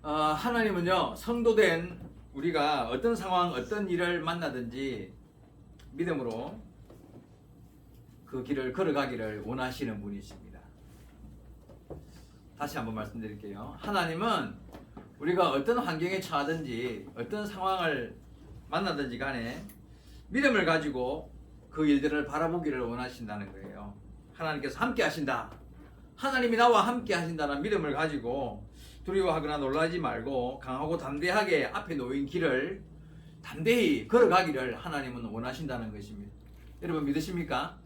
하나님은요, 성도된 우리가 어떤 상황, 어떤 일을 만나든지 믿음으로 그 길을 걸어가기를 원하시는 분이십니다. 다시 한번 말씀드릴게요. 하나님은 우리가 어떤 환경에 처하든지 어떤 상황을 만나든지 간에 믿음을 가지고 그 일들을 바라보기를 원하신다는 거예요. 하나님께서 함께 하신다. 하나님이 나와 함께 하신다는 믿음을 가지고 두려워하거나 놀라지 말고 강하고 담대하게 앞에 놓인 길을 담대히 걸어가기를 하나님은 원하신다는 것입니다. 여러분 믿으십니까?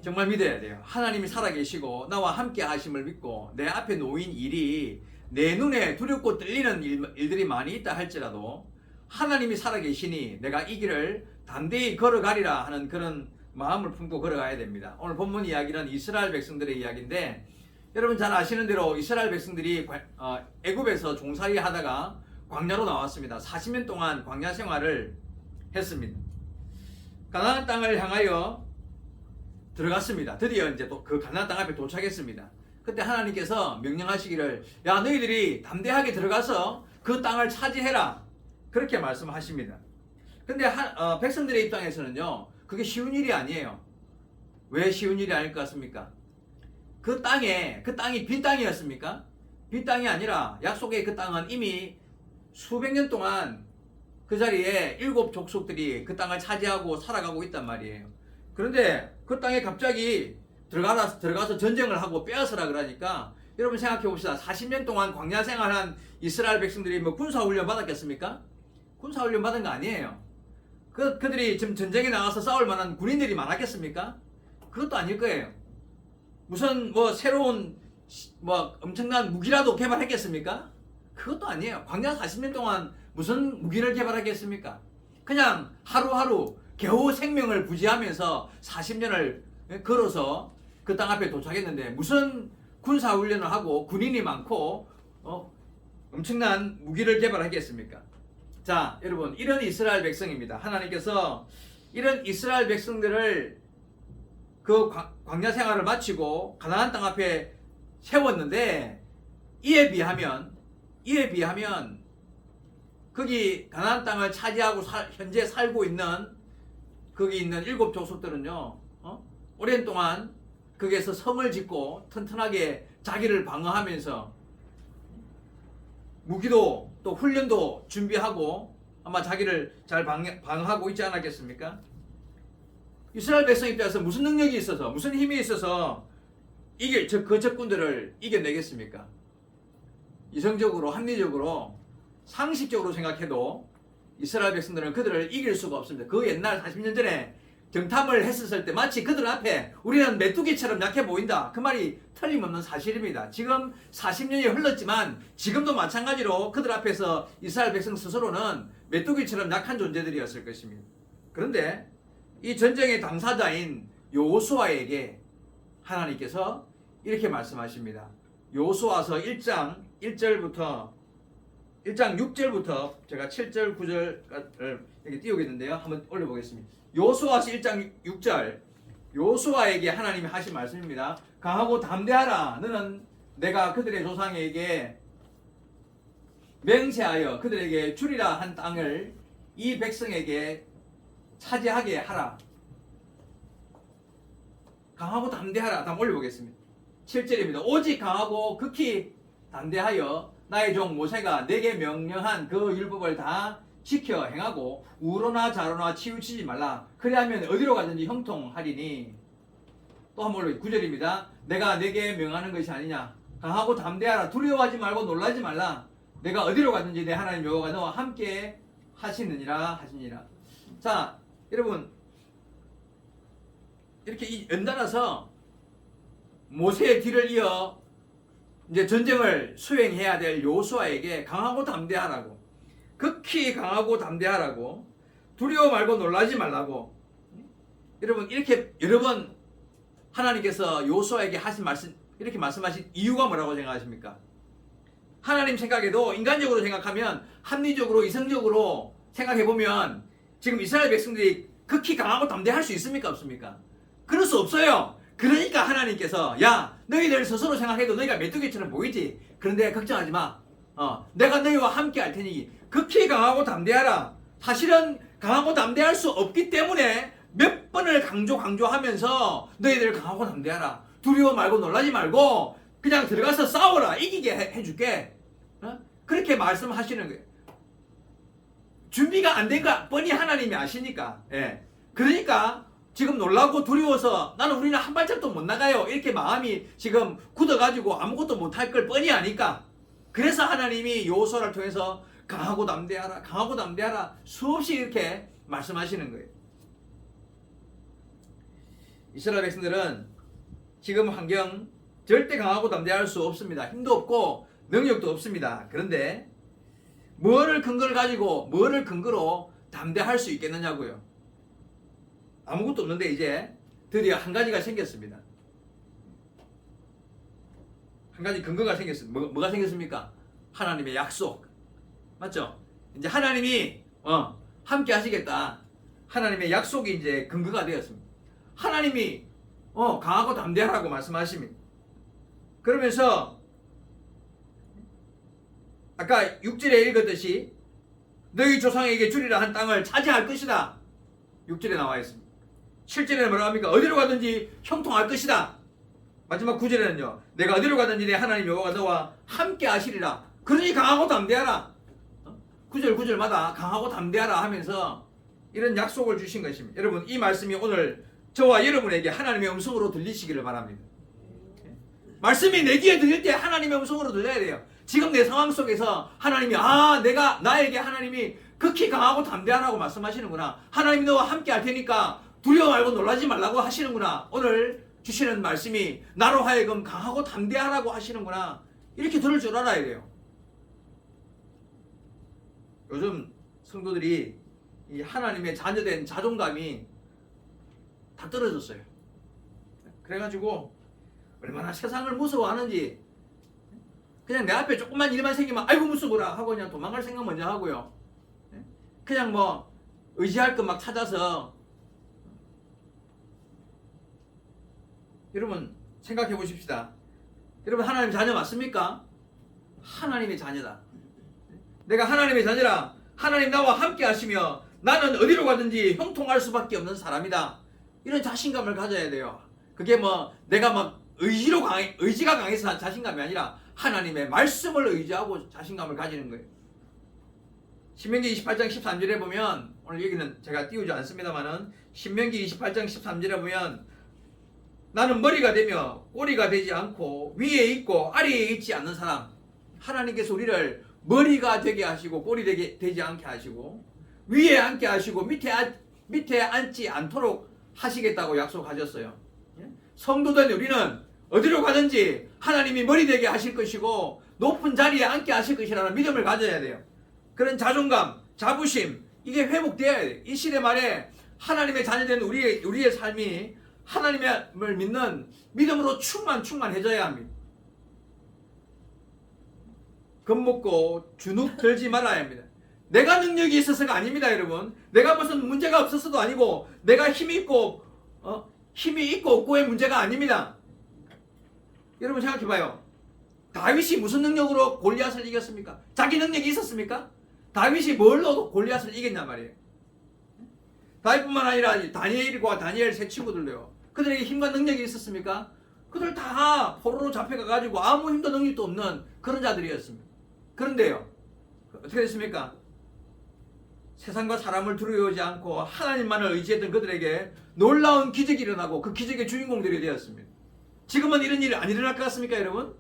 정말 믿어야 돼요. 하나님이 살아계시고 나와 함께 하심을 믿고 내 앞에 놓인 일이 내 눈에 두렵고 떨리는 일들이 많이 있다 할지라도 하나님이 살아계시니 내가 이 길을 담대히 걸어가리라 하는 그런 마음을 품고 걸어가야 됩니다. 오늘 본문 이야기는 이스라엘 백성들의 이야기인데, 여러분 잘 아시는 대로 이스라엘 백성들이 애굽에서 종살이 하다가 광야로 나왔습니다. 40년 동안 광야 생활을 했습니다. 가나안 땅을 향하여 들어갔습니다. 드디어 이제 그 가나안 땅 앞에 도착했습니다. 그때 하나님께서 명령하시기를, 야 너희들이 담대하게 들어가서 그 땅을 차지해라, 그렇게 말씀하십니다. 근데 백성들의 입장에서는요, 그게 쉬운 일이 아니에요. 왜 쉬운 일이 아닐 것 같습니까? 그 땅이 빈 땅이었습니까? 빈 땅이 아니라 약속의 그 땅은 이미 수백 년 동안 그 자리에 7 족속들이 그 땅을 차지하고 살아가고 있단 말이에요. 그런데 그 땅에 갑자기 들어가서 전쟁을 하고 빼앗으라 그러니까, 여러분 생각해 봅시다. 40년 동안 광야 생활한 이스라엘 백성들이 뭐 군사훈련 받았겠습니까? 군사훈련 받은 거 아니에요. 그들이 지금 전쟁에 나가서 싸울 만한 군인들이 많았겠습니까? 그것도 아닐 거예요. 무슨 새로운 엄청난 무기라도 개발했겠습니까? 그것도 아니에요. 광야 40년 동안 무슨 무기를 개발하겠습니까? 그냥 하루하루 겨우 생명을 부지하면서 40년을 걸어서 그 땅 앞에 도착했는데 무슨 군사훈련을 하고 군인이 많고 엄청난 무기를 개발하겠습니까? 자, 여러분, 이런 이스라엘 백성입니다. 하나님께서 이런 이스라엘 백성들을 그 광야 생활을 마치고 가나안 땅 앞에 세웠는데, 이에 비하면 거기 가나안 땅을 차지하고 현재 살고 있는 거기 있는 7 족속들은요, 오랜 동안 거기에서 성을 짓고 튼튼하게 자기를 방어하면서 무기도 또 훈련도 준비하고 아마 자기를 잘 방어하고 있지 않았겠습니까? 이스라엘 백성 입장에서 무슨 능력이 있어서, 무슨 힘이 있어서 그 적군들을 이겨내겠습니까? 이성적으로, 합리적으로, 상식적으로 생각해도 이스라엘 백성들은 그들을 이길 수가 없습니다. 그 옛날 40년 전에 정탐을 했었을 때 마치 그들 앞에 우리는 메뚜기처럼 약해 보인다, 그 말이 틀림없는 사실입니다. 지금 40년이 흘렀지만 지금도 마찬가지로 그들 앞에서 이스라엘 백성 스스로는 메뚜기처럼 약한 존재들이었을 것입니다. 그런데 이 전쟁의 당사자인 여호수아에게 하나님께서 이렇게 말씀하십니다. 여호수아서 1장 6절부터 제가 7절 9절을 여기 띄우겠는데요. 한번 올려보겠습니다. 여호수아서 1장 6절, 여호수아에게 하나님이 하신 말씀입니다. 강하고 담대하라. 너는 내가 그들의 조상에게 맹세하여 그들에게 주리라 한 땅을 이 백성에게 차지하게 하라. 강하고 담대하라. 다음 올려보겠습니다. 7절입니다. 오직 강하고 극히 담대하여 나의 종 모세가 내게 명령한 그 율법을 다 지켜 행하고 우로나 좌로나 치우치지 말라. 그리하면 어디로 가든지 형통하리니. 또 한 번 올려 9절입니다. 내가 내게 명하는 것이 아니냐. 강하고 담대하라. 두려워하지 말고 놀라지 말라. 내가 어디로 가든지 내 하나님 여호와가 너와 함께 하시느니라 하시니라. 자, 여러분, 이렇게 연달아서 모세의 뒤를 이어 이제 전쟁을 수행해야 될 여호수아에게 강하고 담대하라고, 극히 강하고 담대하라고, 두려워 말고 놀라지 말라고, 여러분 이렇게 여러 번 하나님께서 여호수아에게 하신 말씀, 이렇게 말씀하신 이유가 뭐라고 생각하십니까? 하나님 생각에도 인간적으로 생각하면, 합리적으로 이성적으로 생각해보면 지금 이스라엘 백성들이 극히 강하고 담대할 수 있습니까? 없습니까? 그럴 수 없어요. 그러니까 하나님께서, 야 너희들 스스로 생각해도 너희가 메뚜기처럼 보이지? 그런데 걱정하지 마. 내가 너희와 함께 할 테니 극히 강하고 담대하라. 사실은 강하고 담대할 수 없기 때문에 몇 번을 강조하면서 너희들 강하고 담대하라. 두려워 말고 놀라지 말고 그냥 들어가서 싸워라. 이기게 해줄게. 그렇게 말씀하시는 거예요. 준비가 안 된 거 뻔히 하나님이 아시니까. 예. 그러니까 지금 놀라고 두려워서 우리는 한 발짝도 못 나가요. 이렇게 마음이 지금 굳어가지고 아무것도 못할 걸 뻔히 아니까. 그래서 하나님이 여호수아를 통해서 강하고 담대하라, 강하고 담대하라 수없이 이렇게 말씀하시는 거예요. 이스라엘 백성들은 지금 환경 절대 강하고 담대할 수 없습니다. 힘도 없고 능력도 없습니다. 그런데 뭐를 근거로 담대할 수 있겠느냐고요. 아무것도 없는데 이제 드디어 한 가지가 생겼습니다. 한 가지 근거가 생겼습니다. 뭐가 생겼습니까? 하나님의 약속. 맞죠? 이제 하나님이 함께 하시겠다. 하나님의 약속이 이제 근거가 되었습니다. 하나님이 강하고 담대하라고 말씀하십니다. 그러면서 아까 6절에 읽었듯이 너희 조상에게 주리라 한 땅을 차지할 것이다. 6절에 나와 있습니다. 7절에는 뭐라고 합니까? 어디로 가든지 형통할 것이다. 마지막 9절에는요. 내가 어디로 가든지 내 하나님 여호와가 너와 함께 하시리라. 그러니 강하고 담대하라. 9절마다 강하고 담대하라 하면서 이런 약속을 주신 것입니다. 여러분 이 말씀이 오늘 저와 여러분에게 하나님의 음성으로 들리시기를 바랍니다. 말씀이 내 귀에 들릴 때 하나님의 음성으로 들려야 돼요. 지금 내 상황 속에서 하나님이 나에게 하나님이 극히 강하고 담대하라고 말씀하시는구나. 하나님이 너와 함께 할 테니까 두려워 말고 놀라지 말라고 하시는구나. 오늘 주시는 말씀이 나로 하여금 강하고 담대하라고 하시는구나. 이렇게 들을 줄 알아야 돼요. 요즘 성도들이 이 하나님의 자녀된 자존감이 다 떨어졌어요. 그래가지고 얼마나 세상을 무서워하는지 그냥 내 앞에 조금만 일만 생기면 아이고 무서워라 하고 그냥 도망갈 생각 먼저 하고요. 그냥 뭐 의지할 것 막 찾아서. 여러분 생각해 보십시다. 여러분 하나님 자녀 맞습니까? 하나님의 자녀다. 내가 하나님의 자녀라. 하나님 나와 함께 하시며 나는 어디로 가든지 형통할 수밖에 없는 사람이다. 이런 자신감을 가져야 돼요. 그게 뭐 내가 막 의지가 강해서 자신감이 아니라 하나님의 말씀을 의지하고 자신감을 가지는 거예요. 신명기 28장 13절에 보면, 오늘 여기는 제가 띄우지 않습니다만은 신명기 28장 13절에 보면 나는 머리가 되며 꼬리가 되지 않고 위에 있고 아래에 있지 않는 사람. 하나님께서 우리를 머리가 되게 하시고 꼬리 되지 않게 하시고 위에 앉게 하시고 밑에 앉지 않도록 하시겠다고 약속하셨어요. 성도된 우리는 어디로 가든지 하나님이 머리 되게 하실 것이고 높은 자리에 앉게 하실 것이라는 믿음을 가져야 돼요. 그런 자존감, 자부심 이게 회복되어야 돼요. 이 시대 말에 하나님의 자녀된 우리의 삶이 하나님을 믿는 믿음으로 충만해져야 합니다. 겁먹고 주눅 들지 말아야 합니다. 내가 능력이 있어서가 아닙니다, 여러분. 내가 무슨 문제가 없어서도 아니고 내가 힘이 있고 없고의 문제가 아닙니다. 여러분 생각해봐요. 다윗이 무슨 능력으로 골리앗을 이겼습니까? 자기 능력이 있었습니까? 다윗이 뭘로 골리앗을 이겼냔 말이에요. 다윗뿐만 아니라 다니엘과 다니엘 세 친구들도요. 그들에게 힘과 능력이 있었습니까? 그들 다 포로로 잡혀가가지고 아무 힘도 능력도 없는 그런 자들이었습니다. 그런데요, 어떻게 됐습니까? 세상과 사람을 두려워하지 않고 하나님만을 의지했던 그들에게 놀라운 기적이 일어나고 그 기적의 주인공들이 되었습니다. 지금은 이런 일이 안 일어날 것 같습니까, 여러분?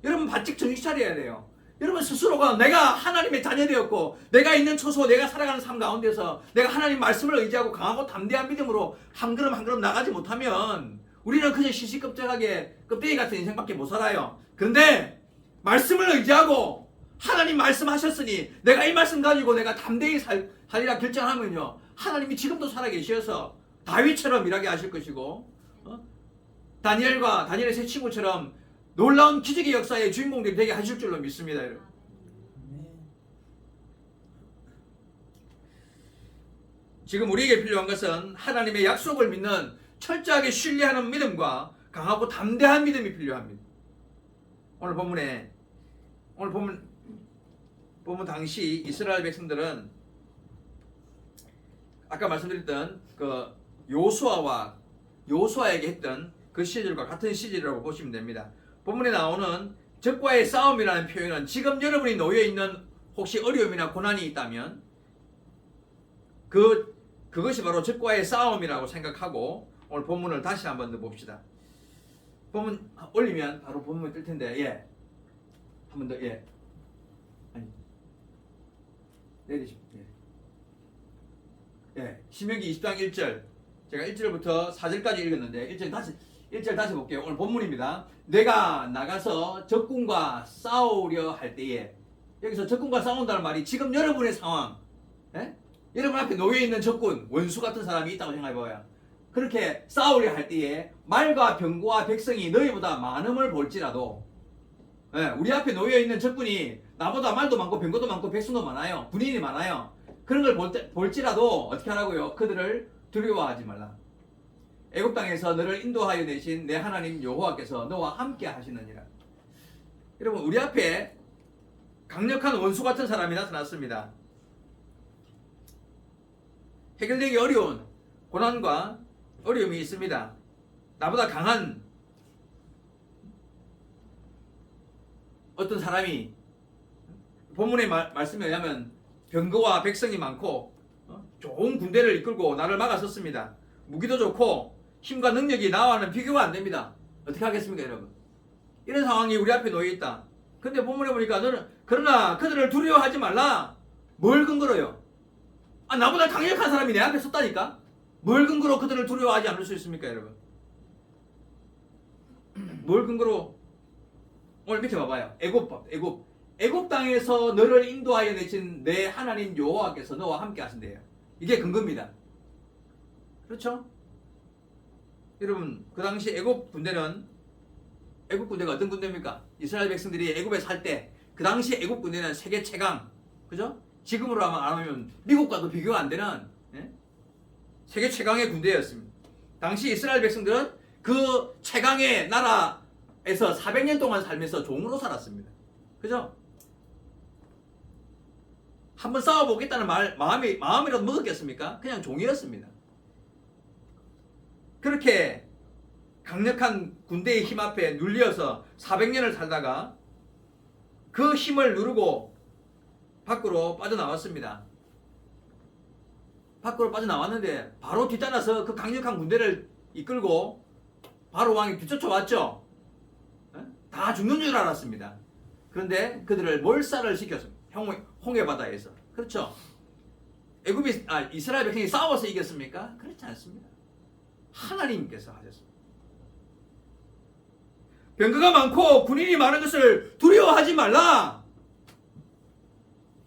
여러분 바짝 정신 차려야 돼요. 여러분 스스로가 내가 하나님의 자녀 되었고 내가 있는 처소 내가 살아가는 삶 가운데서 내가 하나님 말씀을 의지하고 강하고 담대한 믿음으로 한 걸음 한 걸음 나가지 못하면 우리는 그저 시시껍적하게 껍데기 같은 인생밖에 못 살아요. 그런데 말씀을 의지하고 하나님 말씀하셨으니 내가 이 말씀 가지고 내가 담대히 살리라 결정하면요, 하나님이 지금도 살아계셔서 다윗처럼 일하게 하실 것이고 다니엘의 세 친구처럼 놀라운 기적의 역사의 주인공들이 되게 하실 줄로 믿습니다, 여러분. 지금 우리에게 필요한 것은 하나님의 약속을 믿는 철저하게 신뢰하는 믿음과 강하고 담대한 믿음이 필요합니다. 오늘 본문 보면 당시 이스라엘 백성들은 아까 말씀드렸던 그 요수아에게 했던 그 시절과 같은 시절이라고 보시면 됩니다. 본문에 나오는 적과의 싸움이라는 표현은 지금 여러분이 놓여 있는 혹시 어려움이나 고난이 있다면 그것이 바로 적과의 싸움이라고 생각하고 오늘 본문을 다시 한번 더 봅시다. 본문 올리면 바로 본문이 뜰 텐데, 예. 한 번 더, 예. 아니. 내리십시오. 예. 예. 신명기 20장 1절. 제가 1절부터 4절까지 읽었는데, 1절 다시 볼게요. 오늘 본문입니다. 내가 나가서 적군과 싸우려 할 때에, 여기서 적군과 싸운다는 말이 지금 여러분의 상황, 예? 여러분 앞에 놓여있는 적군, 원수 같은 사람이 있다고 생각해봐요. 그렇게 싸우려 할 때에 말과 병거와 백성이 너희보다 많음을 볼지라도, 예, 우리 앞에 놓여있는 적군이 나보다 말도 많고 병거도 많고 백성도 많아요. 군인이 많아요. 그런 걸 볼지라도 어떻게 하라고요? 그들을 두려워하지 말라. 애굽 땅에서 너를 인도하여 내신 내 하나님 여호와께서 너와 함께 하시느니라. 여러분, 우리 앞에 강력한 원수 같은 사람이 나타났습니다. 해결되기 어려운 고난과 어려움이 있습니다. 나보다 강한 어떤 사람이, 본문의 말씀에 의하면 병거와 백성이 많고 좋은 군대를 이끌고 나를 막아섰습니다. 무기도 좋고 힘과 능력이 나와는 비교가 안 됩니다. 어떻게 하겠습니까, 여러분? 이런 상황이 우리 앞에 놓여 있다. 근데 본문에 보니까 그러나 그들을 두려워하지 말라. 뭘 근거로요? 나보다 강력한 사람이 내 앞에 섰다니까? 뭘 근거로 그들을 두려워하지 않을 수 있습니까, 여러분? 뭘 근거로? 오늘 밑에 봐봐요. 애굽 땅에서 너를 인도하여 내신 내 하나님 여호와께서 너와 함께 하신대요. 이게 근거입니다. 그렇죠? 여러분, 그 당시 애굽 군대가 어떤 군대입니까? 이스라엘 백성들이 애굽에 살 때 그 당시 애굽 군대는 세계 최강, 그죠? 지금으로 하면 미국과도 비교가 안 되는, 예? 세계 최강의 군대였습니다. 당시 이스라엘 백성들은 그 최강의 나라에서 400년 동안 살면서 종으로 살았습니다. 그죠? 한번 싸워보겠다는 마음이라도 먹었겠습니까? 그냥 종이었습니다. 그렇게 강력한 군대의 힘 앞에 눌려서 400년을 살다가 그 힘을 누르고 밖으로 빠져나왔습니다. 밖으로 빠져나왔는데 바로 뒤따라서 그 강력한 군대를 이끌고 바로 왕이 뒤쫓아왔죠. 다 죽는 줄 알았습니다. 그런데 그들을 몰살을 시켰습니다. 홍해 바다에서. 그렇죠? 이스라엘 백성이 싸워서 이겼습니까? 그렇지 않습니다. 하나님께서 하셨습니다. 병거가 많고 군인이 많은 것을 두려워하지 말라.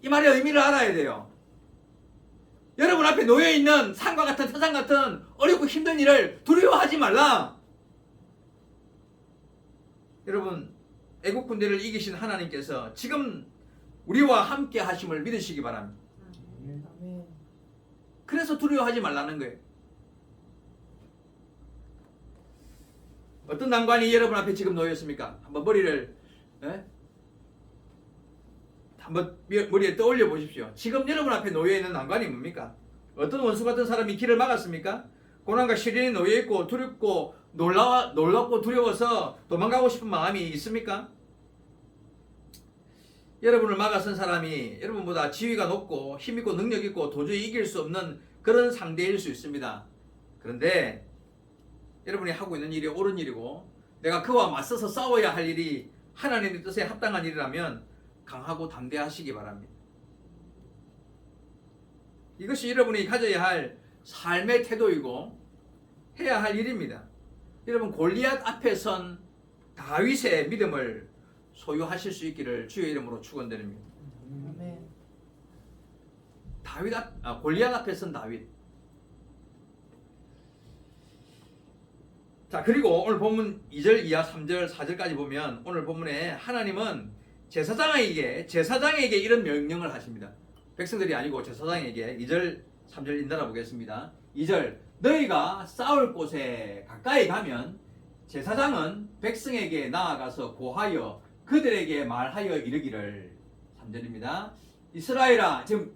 이 말의 의미를 알아야 돼요. 여러분 앞에 놓여있는 산과 같은 태산 같은 어렵고 힘든 일을 두려워하지 말라. 여러분, 애국 군대를 이기신 하나님께서 지금 우리와 함께 하심을 믿으시기 바랍니다. 그래서 두려워하지 말라는 거예요. 어떤 난관이 여러분 앞에 지금 놓였습니까? 한번 머리에 떠올려 보십시오. 지금 여러분 앞에 놓여있는 난관이 뭡니까? 어떤 원수 같은 사람이 길을 막았습니까? 고난과 시련에 놓여있고 두렵고 놀랍고 두려워서 도망가고 싶은 마음이 있습니까? 여러분을 막아선 사람이 여러분보다 지위가 높고 힘있고 능력있고 도저히 이길 수 없는 그런 상대일 수 있습니다. 그런데 여러분이 하고 있는 일이 옳은 일이고 내가 그와 맞서서 싸워야 할 일이 하나님의 뜻에 합당한 일이라면 강하고 담대하시기 바랍니다. 이것이 여러분이 가져야 할 삶의 태도이고 해야 할 일입니다. 여러분, 골리앗 앞에 선 다윗의 믿음을 소유하실 수 있기를 주의 이름으로 축원드립니다. 골리앗 앞에 선 다윗. 자, 그리고 오늘 본문 2절 이하 3절 4절까지 보면 오늘 본문에 하나님은 제사장에게 이런 명령을 하십니다. 백성들이 아니고 제사장에게 2절 3절 인달아 보겠습니다. 2절, 너희가 싸울 곳에 가까이 가면 제사장은 백성에게 나아가서 고하여 그들에게 말하여 이르기를. 3절입니다. 이스라엘아, 지금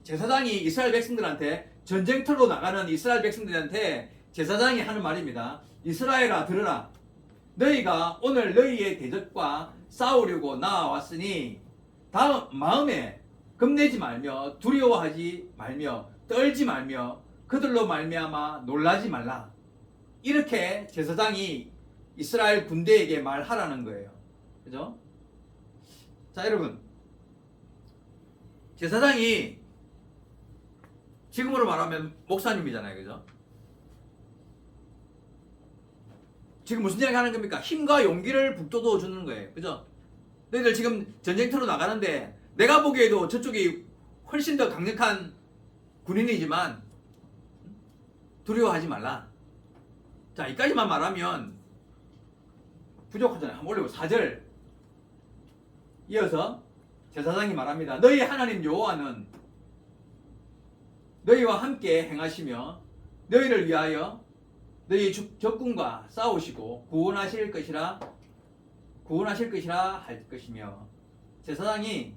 제사장이 이스라엘 백성들한테 전쟁터로 나가는 이스라엘 백성들한테 제사장이 하는 말입니다. 이스라엘아 들으라. 너희가 오늘 너희의 대적과 싸우려고 나와왔으니 다음 마음에 겁내지 말며 두려워하지 말며 떨지 말며 그들로 말미암아 놀라지 말라. 이렇게 제사장이 이스라엘 군대에게 말하라는 거예요. 그죠? 자, 여러분, 제사장이 지금으로 말하면 목사님이잖아요. 그죠? 지금 무슨 이야기 하는 겁니까? 힘과 용기를 북돋워 주는 거예요. 그죠? 너희들 지금 전쟁터로 나가는데 내가 보기에도 저쪽이 훨씬 더 강력한 군인이지만 두려워하지 말라. 자, 이까지만 말하면 부족하잖아요. 한번 올리고 4절 이어서 제사장이 말합니다. 너희 하나님 여호와는 너희와 함께 행하시며 너희를 위하여 너희 적군과 싸우시고 구원하실 것이라 할 것이며. 제사장이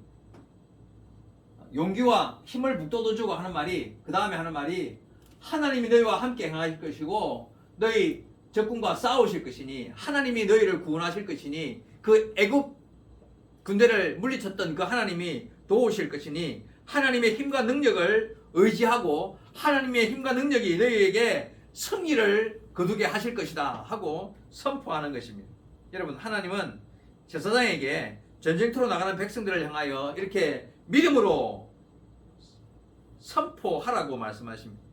용기와 힘을 북돋워주고 하는 말이, 그 다음에 하는 말이 하나님이 너희와 함께 행하실 것이고 너희 적군과 싸우실 것이니 하나님이 너희를 구원하실 것이니 그 애굽 군대를 물리쳤던 그 하나님이 도우실 것이니 하나님의 힘과 능력을 의지하고 하나님의 힘과 능력이 너희에게 승리를 거두게 하실 것이다 하고 선포하는 것입니다. 여러분, 하나님은 제사장에게 전쟁터로 나가는 백성들을 향하여 이렇게 믿음으로 선포하라고 말씀하십니다.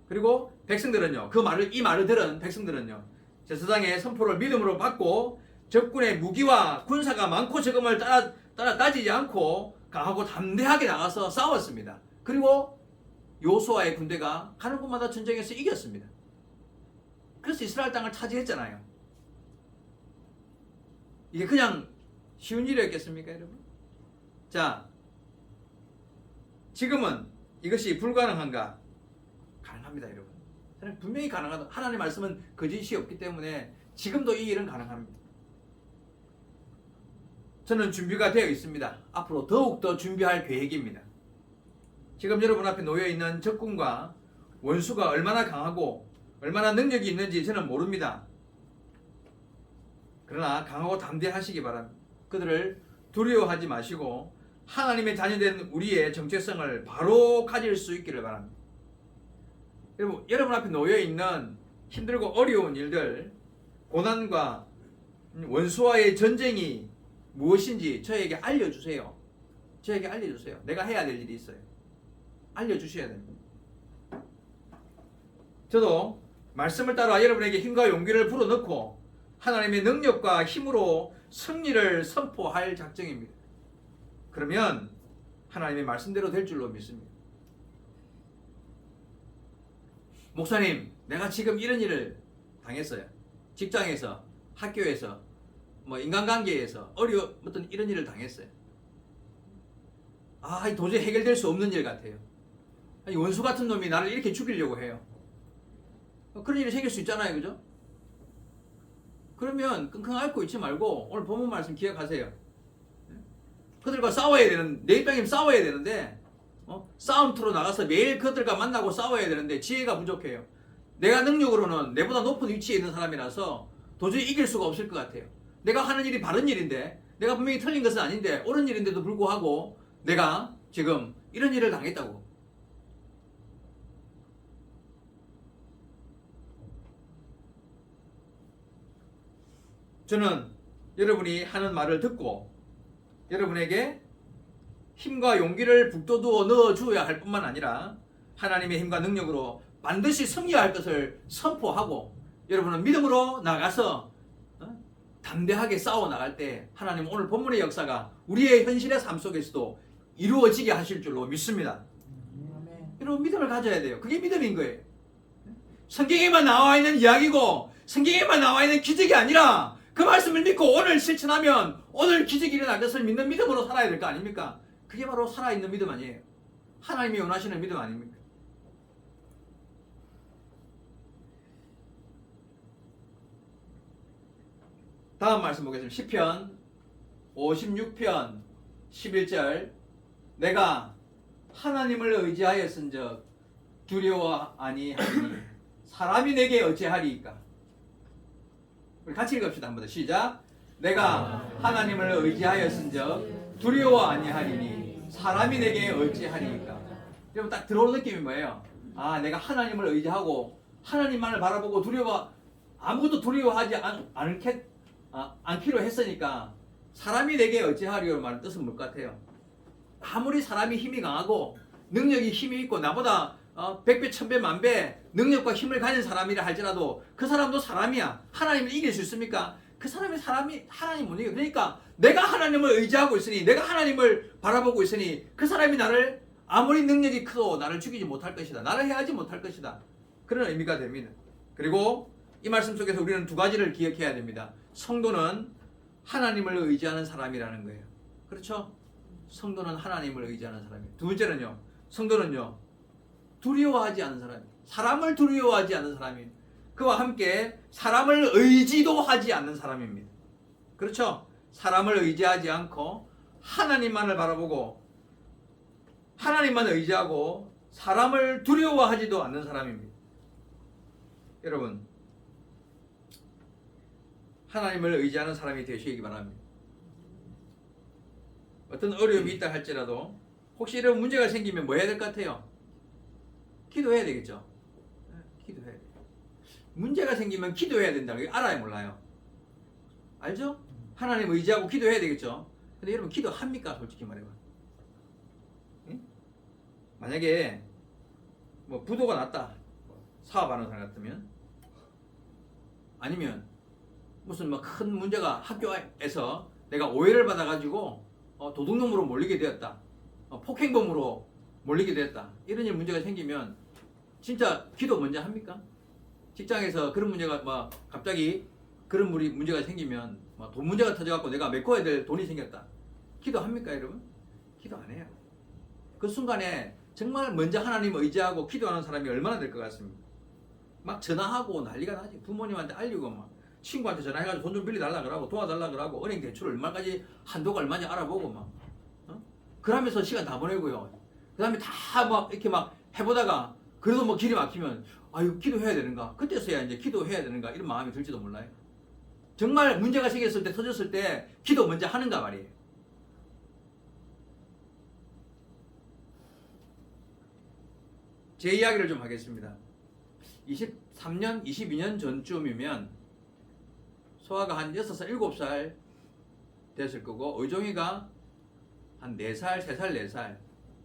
그리고 백성들은요, 이 말을 들은 백성들은요, 제사장의 선포를 믿음으로 받고 적군의 무기와 군사가 많고 적음을 따라 따지지 않고 강하고 담대하게 나가서 싸웠습니다. 그리고 요수아의 군대가 가는 곳마다 전쟁에서 이겼습니다. 그래서 이스라엘 땅을 차지했잖아요. 이게 그냥 쉬운 일이었겠습니까, 여러분? 자, 지금은 이것이 불가능한가? 가능합니다, 여러분. 저는 분명히 가능하다. 하나님의 말씀은 거짓이 없기 때문에 지금도 이 일은 가능합니다. 저는 준비가 되어 있습니다. 앞으로 더욱더 준비할 계획입니다. 지금 여러분 앞에 놓여있는 적군과 원수가 얼마나 강하고 얼마나 능력이 있는지 저는 모릅니다. 그러나 강하고 담대하시기 바랍니다. 그들을 두려워하지 마시고 하나님의 자녀된 우리의 정체성을 바로 가질 수 있기를 바랍니다. 여러분 앞에 놓여있는 힘들고 어려운 일들, 고난과 원수와의 전쟁이 무엇인지 저에게 알려주세요. 저에게 알려주세요. 내가 해야 될 일이 있어요. 알려주셔야 됩니다. 저도 말씀을 따라 여러분에게 힘과 용기를 불어넣고 하나님의 능력과 힘으로 승리를 선포할 작정입니다. 그러면 하나님의 말씀대로 될 줄로 믿습니다. 목사님, 내가 지금 이런 일을 당했어요. 직장에서, 학교에서, 인간관계에서 어떤 이런 일을 당했어요. 도저히 해결될 수 없는 일 같아요. 원수 같은 놈이 나를 이렇게 죽이려고 해요. 그런 일이 생길 수 있잖아요, 그죠? 그러면 끙끙 앓고 있지 말고 오늘 본문 말씀 기억하세요. 그들과 내 입장이면 싸워야 되는데 싸움터로 나가서 매일 그들과 만나고 싸워야 되는데 지혜가 부족해요. 내가 능력으로는 내보다 높은 위치에 있는 사람이라서 도저히 이길 수가 없을 것 같아요. 내가 하는 일이 바른 일인데, 내가 분명히 틀린 것은 아닌데 옳은 일인데도 불구하고 내가 지금 이런 일을 당했다고. 저는 여러분이 하는 말을 듣고 여러분에게 힘과 용기를 북돋워 넣어주어야 할 뿐만 아니라 하나님의 힘과 능력으로 반드시 승리할 것을 선포하고 여러분은 믿음으로 나가서 담대하게 싸워 나갈 때 하나님 오늘 본문의 역사가 우리의 현실의 삶 속에서도 이루어지게 하실 줄로 믿습니다. 여러분 믿음을 가져야 돼요. 그게 믿음인 거예요. 성경에만 나와 있는 이야기고 성경에만 나와 있는 기적이 아니라 그 말씀을 믿고 오늘 실천하면 오늘 기적이 일어날 것을 믿는 믿음으로 살아야 될 거 아닙니까? 그게 바로 살아있는 믿음 아니에요. 하나님이 원하시는 믿음 아닙니까? 다음 말씀 보겠습니다. 시편 56편 11절 내가 하나님을 의지하였은즉 두려워 아니하니 사람이 내게 어찌하리이까. 우리 같이 읽읍시다. 한번 더 시작. 내가 하나님을 의지하였은즉 두려워 아니하리니 사람이 내게 어찌하리이까. 여러분 딱 들어오는 느낌이 뭐예요? 아, 내가 하나님을 의지하고 하나님만을 바라보고 아무것도 두려워하지 않기로 했으니까 사람이 내게 어찌하리요 말은 뜻은 뭘 것 같아요? 아무리 사람이 힘이 강하고 능력이 힘이 있고 나보다 100배, 1000배, 만배 능력과 힘을 가진 사람이라 할지라도 그 사람도 사람이야. 하나님을 이길 수 있습니까? 그 사람이 하나님 못 이겨. 그러니까 내가 하나님을 의지하고 있으니, 내가 하나님을 바라보고 있으니 그 사람이 나를 아무리 능력이 커도 나를 죽이지 못할 것이다. 나를 해하지 못할 것이다. 그런 의미가 됩니다. 그리고 이 말씀 속에서 우리는 두 가지를 기억해야 됩니다. 성도는 하나님을 의지하는 사람이라는 거예요. 그렇죠? 성도는 하나님을 의지하는 사람이에요. 두 번째는요. 성도는요. 두려워하지 않는 사람이에요. 사람을 두려워하지 않는 사람이에요. 그와 함께 사람을 의지도 하지 않는 사람입니다. 그렇죠? 사람을 의지하지 않고 하나님만을 바라보고 하나님만 의지하고 사람을 두려워하지도 않는 사람입니다. 여러분, 하나님을 의지하는 사람이 되시기 바랍니다. 어떤 어려움이 있다 할지라도 혹시 이런 문제가 생기면 뭐 해야 될 것 같아요? 기도해야 되겠죠. 기도해야 돼요. 문제가 생기면 기도해야 된다는 걸 알아야 몰라요. 알죠? 하나님 의지하고 기도해야 되겠죠. 근데 여러분 기도합니까? 솔직히 말해봐. 응? 만약에 뭐 부도가 났다. 사업하는 사람 같으면, 아니면 무슨 뭐 큰 문제가 학교에서 내가 오해를 받아가지고 도둑놈으로 몰리게 되었다. 폭행범으로 몰리게 되었다. 이런 일 문제가 생기면 진짜 기도 먼저 합니까? 직장에서 그런 문제가 갑자기 그런 문제가 생기면 돈 문제가 터져갖고 내가 메꿔야 될 돈이 생겼다. 기도합니까, 여러분? 기도 안 해요. 그 순간에 정말 먼저 하나님 의지하고 기도하는 사람이 얼마나 될 것 같습니까? 막 전화하고 난리가 나지. 부모님한테 알리고 막 친구한테 전화해가지고 돈 좀 빌려달라 그러고 도와달라 그러고 은행 대출 얼마까지 한도가 얼마인지 알아보고 막 그러면서 시간 다 보내고요. 그 다음에 다 막 이렇게 막 해보다가 그래도 뭐 길이 막히면 아유 기도해야 되는가, 그때서야 이제 기도해야 되는가 이런 마음이 들지도 몰라요. 정말 문제가 생겼을 때, 터졌을 때 기도 먼저 하는가 말이에요. 제 이야기를 좀 하겠습니다. 23년, 22년 전쯤이면 소아가 한 6살, 7살 됐을 거고 의종이가 한 4살, 3살, 4살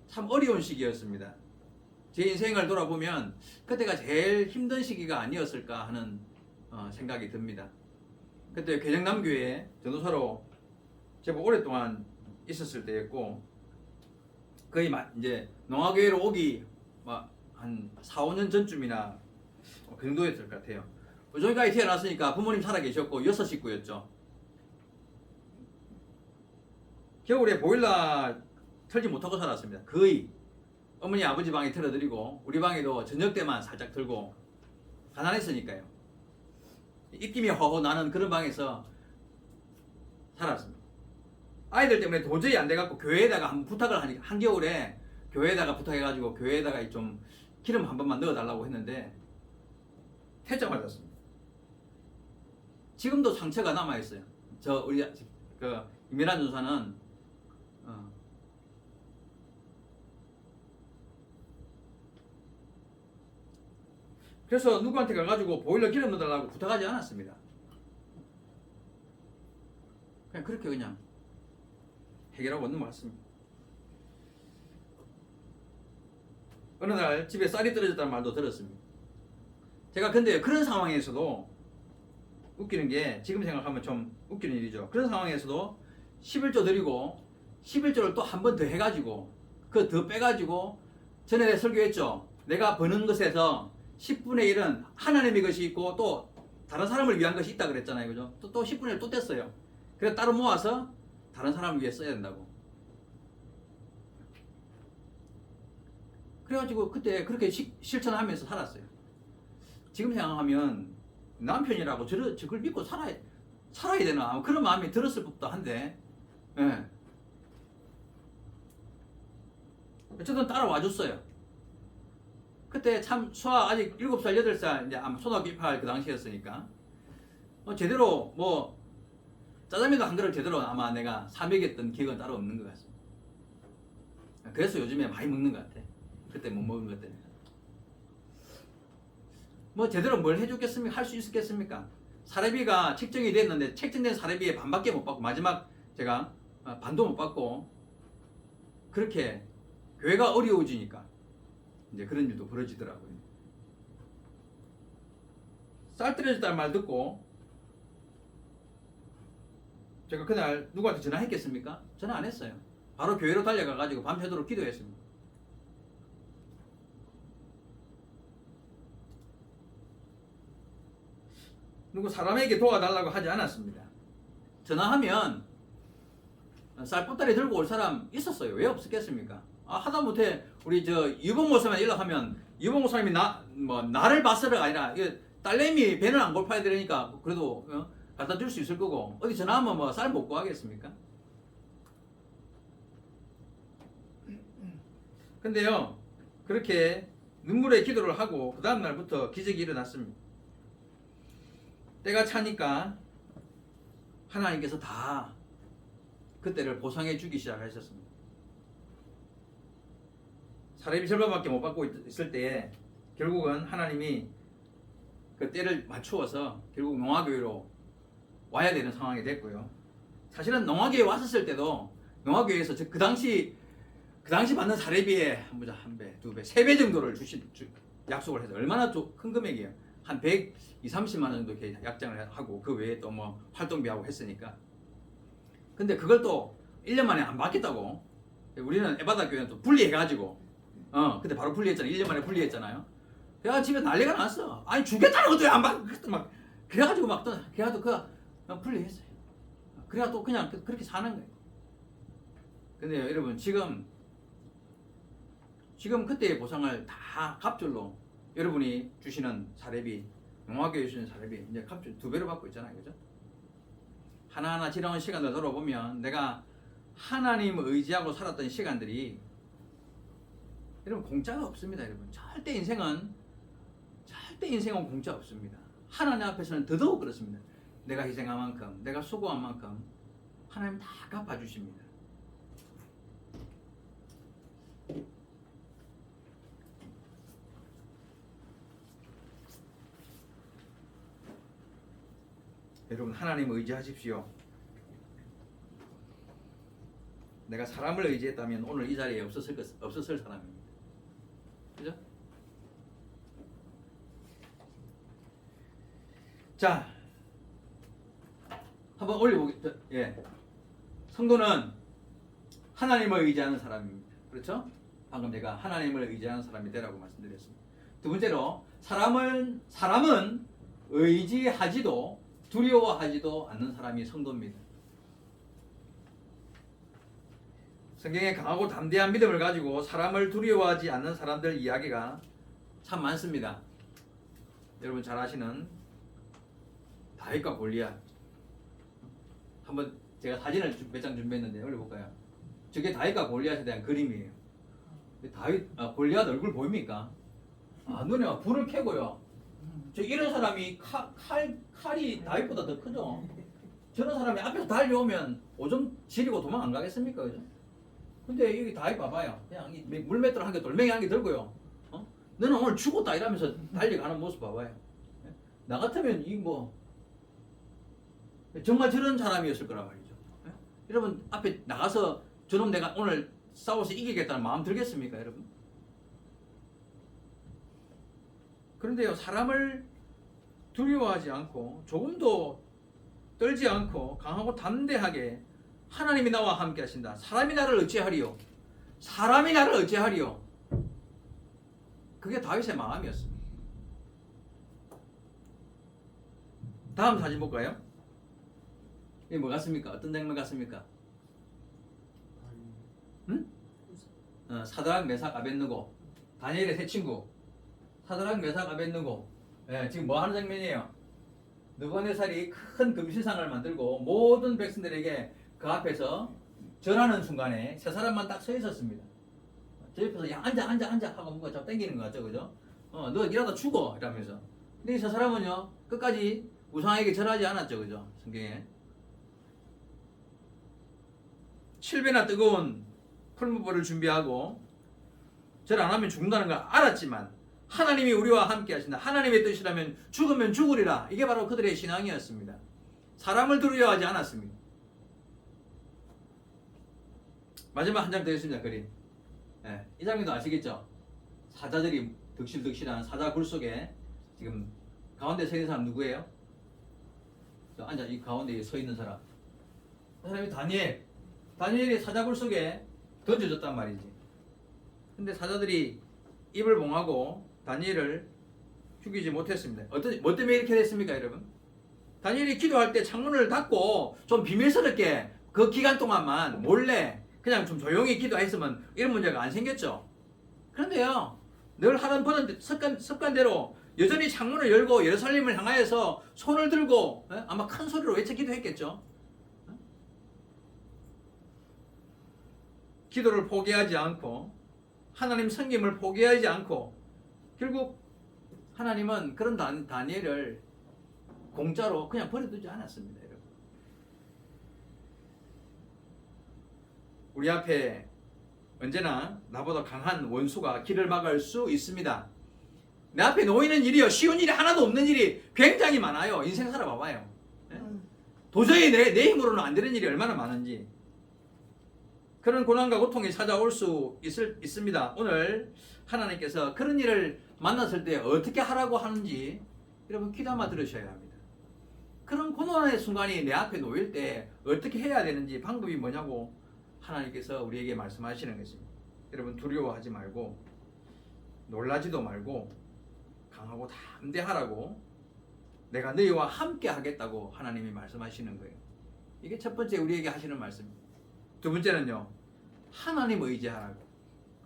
참 어려운 시기였습니다. 제 인생을 돌아보면 그때가 제일 힘든 시기가 아니었을까 하는 생각이 듭니다. 그때 괴정남교회에 전도사로 제법 오랫동안 있었을 때였고, 거의 이제 농화교회로 오기 한 4, 5년 전쯤이나 그 정도였을 것 같아요. 의종이가 태어났으니까 부모님 살아계셨고 6식구였죠. 겨울에 보일러 틀지 못하고 살았습니다. 거의 어머니 아버지 방에 틀어드리고 우리 방에도 저녁 때만 살짝 틀고 가난했으니까요. 입김이 허허 나는 그런 방에서 살았습니다. 아이들 때문에 도저히 안 돼갖고 교회에다가 한번 부탁을 하니까 한겨울에 교회에다가 부탁해가지고 교회에다가 좀 기름 한 번만 넣어달라고 했는데 퇴짜 맞았습니다. 지금도 상처가 남아있어요. 우리 임미란 전사는 그래서 누구한테 가가지고 보일러 기름 넣어달라고 부탁하지 않았습니다. 그냥 그렇게 그냥 해결하고 넘어갔습니다. 어느 날 집에 쌀이 떨어졌다는 말도 들었습니다. 제가 근데 그런 상황에서도 웃기는 게, 지금 생각하면 좀 웃기는 일이죠. 그런 상황에서도 11조 드리고 11조를 또 한 번 더 해가지고 그 더 빼가지고 전에 설교했죠. 내가 버는 것에서 10분의 1은 하나님의 것이 있고 또 다른 사람을 위한 것이 있다 그랬잖아요. 그죠? 또 10분의 1 또 뗐어요. 그래서 따로 모아서 다른 사람을 위해 써야 된다고. 그래가지고 그때 그렇게 실천하면서 살았어요. 지금 생각하면 남편이라고 저걸 믿고 살아야 되나 그런 마음이 들었을 법도 한데, 예. 어쨌든 따라와 줬어요. 그때 참 수아 아직 7살, 8살 이제 아마 초등학교 입학할 그 당시였으니까 제대로 뭐 짜장면도 한 그릇 제대로 아마 내가 사 먹였던 기억은 따로 없는 것 같습니다. 그래서 요즘에 많이 먹는 것 같아. 그때 못 먹은 것 때문에. 뭐 제대로 뭘 해줬겠습니까? 할 수 있었겠습니까? 사례비가 책정이 됐는데 책정된 사례비의 반밖에 못 받고 마지막 제가 반도 못 받고 그렇게 교회가 어려워지니까 이제 그런 일도 벌어지더라고요. 쌀 때려줬다는 말 듣고 제가 그날 누구한테 전화했겠습니까? 전화 안 했어요. 바로 교회로 달려가가지고 밤새도록 기도했습니다. 누구 사람에게 도와달라고 하지 않았습니다. 전화하면 쌀보따리 들고 올 사람 있었어요. 왜 없었겠습니까? 하다못해 우리 저 유봉 목사만 연락하면 유봉 목사님이 나를 봤어가 아니라 딸내미 배는 안 고파야 되니까 그래도 갖다 줄 수 있을 거고 어디 전화하면 뭐 쌀 못 구하겠습니까? 근데요 그렇게 눈물의 기도를 하고 그 다음 날부터 기적이 일어났습니다. 때가 차니까 하나님께서 다 그때를 보상해 주기 시작하셨습니다. 사례비 절반밖에 못 받고 있을 때에 결국은 하나님이 그 때를 맞추어서 결국 농화교회로 와야 되는 상황이 됐고요. 사실은 농화교회에 왔었을 때도 농화교회에서 그 당시 받는 사례비의 한 배, 두 배, 세 배 정도를 약속을 해서 얼마나 큰 금액이에요. 한 120~130만 원 정도 이렇게 약정을 하고 그 외에 또 뭐 활동비하고 했으니까. 근데 그걸 또 1년 만에 안 받겠다고. 우리는 에바다 교회는 또 분리해가지고 그때 바로 분리했잖아요. 1년 만에 분리했잖아요. 그래가 집에 난리가 났어. 아니 주겠다는 것도 왜 안 받? 막 그래가지고 막 또 그래가지고 그 분리했어요. 그래가 또 그냥 그렇게 사는 거예요. 근데 여러분 지금 그때의 보상을 다 갑절로 여러분이 주시는 사례비, 농화교회 주시는 사례비 이제 갑절 2배로 받고 있잖아요, 그죠? 하나하나 지나온 시간을 돌아보면 내가 하나님을 의지하고 살았던 시간들이 여러분 공짜가 없습니다, 여러분. 절대 인생은 공짜 없습니다. 하나님 앞에서는 더더욱 그렇습니다. 내가 희생한 만큼, 내가 수고한 만큼 하나님 다 갚아주십니다. 여러분 하나님을 의지하십시오. 내가 사람을 의지했다면 오늘 이 자리에 없었을 사람입니다. 그죠? 자, 한번 올려보겠습니다. 예. 성도는 하나님을 의지하는 사람입니다. 그렇죠? 방금 제가 하나님을 의지하는 사람이 되라고 말씀드렸습니다. 두 번째로 사람은 의지하지도 두려워하지도 않는 사람이 성도입니다. 성경에 강하고 담대한 믿음을 가지고 사람을 두려워하지 않는 사람들 이야기가 참 많습니다. 여러분 잘 아시는 다윗과 골리앗. 한번 제가 사진을 몇 장 준비했는데 올려볼까요? 저게 다윗과 골리앗에 대한 그림이에요. 골리앗 얼굴 보입니까? 눈에 막 불을 켜고요. 저 이런 사람이 칼이 다윗보다 더 크죠. 저런 사람이 앞에서 달려오면 오줌 지리고 도망 안 가겠습니까, 그죠? 근데 여기 다윗 봐봐요. 그냥 물맷돌 한 개, 돌멩이 한 개 들고요. 너는 오늘 죽었다 이러면서 달려가는 모습 봐봐요. 나 같으면 정말 저런 사람이었을 거란 말이죠. 여러분 앞에 나가서 저놈 내가 오늘 싸워서 이기겠다는 마음 들겠습니까, 여러분? 그런데요, 사람을 두려워하지 않고 조금도 떨지 않고 강하고 담대하게 하나님이 나와 함께 하신다. 사람이 나를 어찌하리요? 사람이 나를 어찌하리요? 그게 다윗의 마음이었습니다. 다음 사진 볼까요? 이게 뭐 같습니까? 어떤 장면 같습니까? 응? 사드락, 메삭, 아벳느고, 다니엘의 세 친구. 사드락, 메삭, 아벳느고. 지금 뭐 하는 장면이에요? 느부갓네살이 큰 금신상을 만들고 모든 백성들에게 그 앞에서 절하는 순간에 세 사람만 딱 서 있었습니다. 저 옆에서 야 앉아 하고 뭔가 자꾸 땡기는 것 같죠, 그죠? 너 이러다 죽어 이러면서. 근데 저 사람은요 끝까지 우상에게 절하지 않았죠, 그죠? 성경에 7배나 뜨거운 풀무불을 준비하고 절 안 하면 죽는다는 걸 알았지만 하나님이 우리와 함께 하신다. 하나님의 뜻이라면 죽으면 죽으리라. 이게 바로 그들의 신앙이었습니다. 사람을 두려워하지 않았습니다. 마지막 한 장 더 있습니다. 그림. 네, 이 장면도 아시겠죠? 사자들이 득실득실한 사자 굴 속에 지금 가운데 서 있는 사람 누구예요? 저 앉아 이 가운데 서 있는 사람. 그 사람이 다니엘. 다니엘이 사자 굴 속에 던져졌단 말이지. 근데 사자들이 입을 봉하고 다니엘을 죽이지 못했습니다. 뭐 때문에 이렇게 됐습니까, 여러분? 다니엘이 기도할 때 창문을 닫고 좀 비밀스럽게 그 기간 동안만 몰래 그냥 좀 조용히 기도했으면 이런 문제가 안 생겼죠. 그런데요, 늘 하던 버는 습관대로 여전히 창문을 열고 예루살렘을 향하여서 손을 들고 아마 큰 소리로 외쳐 기도했겠죠. 기도를 포기하지 않고 하나님 섬김을 포기하지 않고 결국 하나님은 그런 다니엘을 공짜로 그냥 버려두지 않았습니다. 여러분. 우리 앞에 언제나 나보다 강한 원수가 길을 막을 수 있습니다. 내 앞에 놓이는 일이요, 쉬운 일이 하나도 없는 일이 굉장히 많아요. 인생 살아봐봐요. 도저히 내 힘으로는 안 되는 일이 얼마나 많은지. 그런 고난과 고통이 찾아올 수 있습니다. 오늘 하나님께서 그런 일을 만났을 때 어떻게 하라고 하는지 여러분 귀담아 들으셔야 합니다. 그런 고난의 순간이 내 앞에 놓일 때 어떻게 해야 되는지 방법이 뭐냐고 하나님께서 우리에게 말씀하시는 것입니다. 여러분 두려워하지 말고 놀라지도 말고 강하고 담대하라고 내가 너희와 함께 하겠다고 하나님이 말씀하시는 거예요. 이게 첫 번째 우리에게 하시는 말씀입니다. 두 번째는요, 하나님 의지하라고.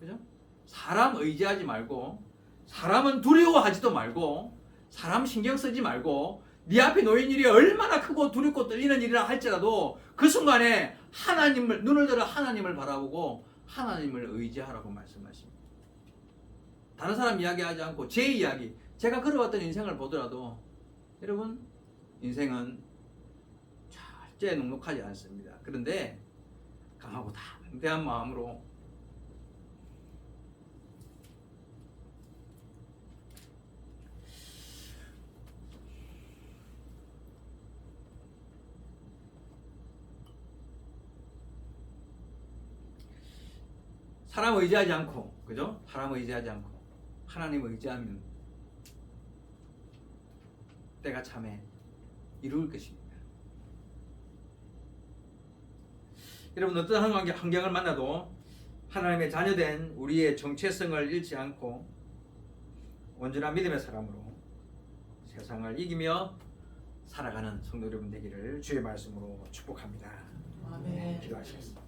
그죠? 사람 의지하지 말고, 사람은 두려워하지도 말고, 사람 신경 쓰지 말고, 네 앞에 놓인 일이 얼마나 크고 두렵고 떨리는 일이라 할지라도 그 순간에 눈을 들어 하나님을 바라보고 하나님을 의지하라고 말씀하십니다. 다른 사람 이야기하지 않고 제 이야기, 제가 걸어왔던 인생을 보더라도 여러분, 인생은 절대 넉넉하지 않습니다. 그런데 강하고 담대한 마음으로 사람 의지하지 않고, 그죠? 사람 의지하지 않고 하나님 의지하면 때가 참에 이룰 것입니다. 여러분 어떤 환경을 만나도 하나님의 자녀된 우리의 정체성을 잃지 않고 온전한 믿음의 사람으로 세상을 이기며 살아가는 성도 여러분 되기를 주의 말씀으로 축복합니다. 아멘. 기도하시겠습니다.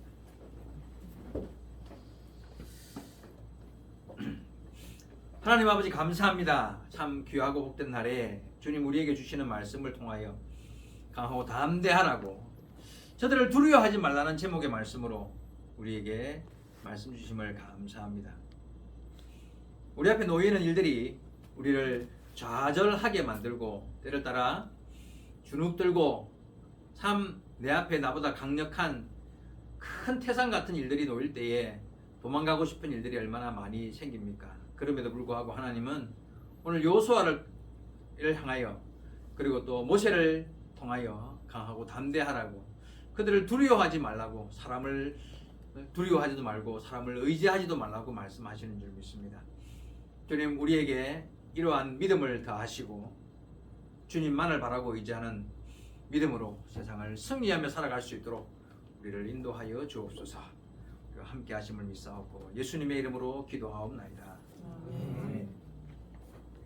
하나님 아버지 감사합니다. 참 귀하고 복된 날에 주님 우리에게 주시는 말씀을 통하여 강하고 담대하라고 저들을 두려워하지 말라는 제목의 말씀으로 우리에게 말씀 주심을 감사합니다. 우리 앞에 놓이는 일들이 우리를 좌절하게 만들고 때를 따라 주눅들고 참 내 앞에 나보다 강력한 큰 태산 같은 일들이 놓일 때에 도망가고 싶은 일들이 얼마나 많이 생깁니까? 그럼에도 불구하고 하나님은 오늘 여호수아를 향하여 그리고 또 모세를 통하여 강하고 담대하라고 그들을 두려워하지 말라고 사람을 두려워하지도 말고 사람을 의지하지도 말라고 말씀하시는 줄 믿습니다. 주님 우리에게 이러한 믿음을 더하시고 주님만을 바라고 의지하는 믿음으로 세상을 승리하며 살아갈 수 있도록 우리를 인도하여 주옵소서. 함께 하심을 믿사옵고 예수님의 이름으로 기도하옵나이다. 아멘.